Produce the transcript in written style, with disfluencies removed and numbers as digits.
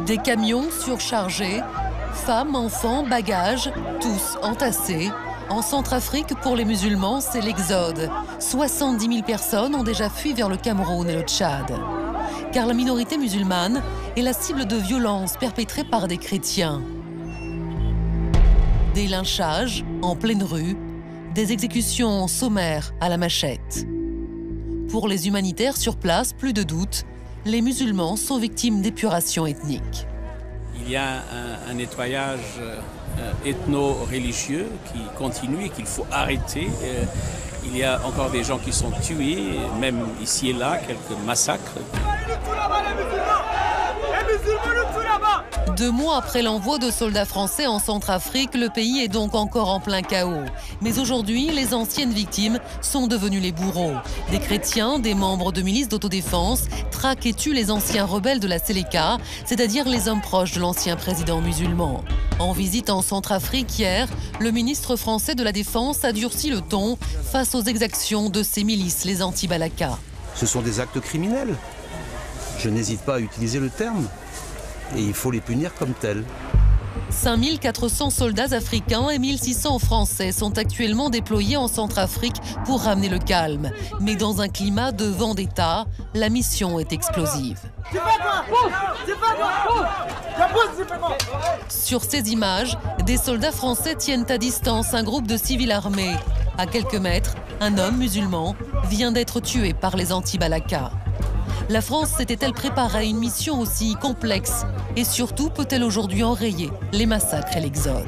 Des camions surchargés, femmes, enfants, bagages, tous entassés. En Centrafrique, pour les musulmans, c'est l'exode. 70 000 personnes ont déjà fui vers le Cameroun et le Tchad. Car la minorité musulmane est la cible de violences perpétrées par des chrétiens. Des lynchages en pleine rue, des exécutions sommaires à la machette. Pour les humanitaires sur place, plus de doute, les musulmans sont victimes d'épuration ethnique. Il y a un nettoyage ethno-religieux qui continue et qu'il faut arrêter. Il y a encore des gens qui sont tués, même ici et là, quelques massacres. 2 mois après l'envoi de soldats français en Centrafrique, le pays est donc encore en plein chaos. Mais aujourd'hui, les anciennes victimes sont devenues les bourreaux. Des chrétiens, des membres de milices d'autodéfense, traquent et tuent les anciens rebelles de la Séléka, c'est-à-dire les hommes proches de l'ancien président musulman. En visite en Centrafrique hier, le ministre français de la Défense a durci le ton face aux exactions de ces milices, les anti-Balaka. Ce sont des actes criminels. Je n'hésite pas à utiliser le terme. Et il faut les punir comme tels. 5400 soldats africains et 1600 Français sont actuellement déployés en Centrafrique pour ramener le calme. Mais dans un climat de vendetta, la mission est explosive. Sur ces images, des soldats français tiennent à distance un groupe de civils armés. À quelques mètres, un homme musulman vient d'être tué par les anti-Balaka. La France s'était-elle préparée à une mission aussi complexe? Et surtout, peut-elle aujourd'hui enrayer les massacres et l'exode?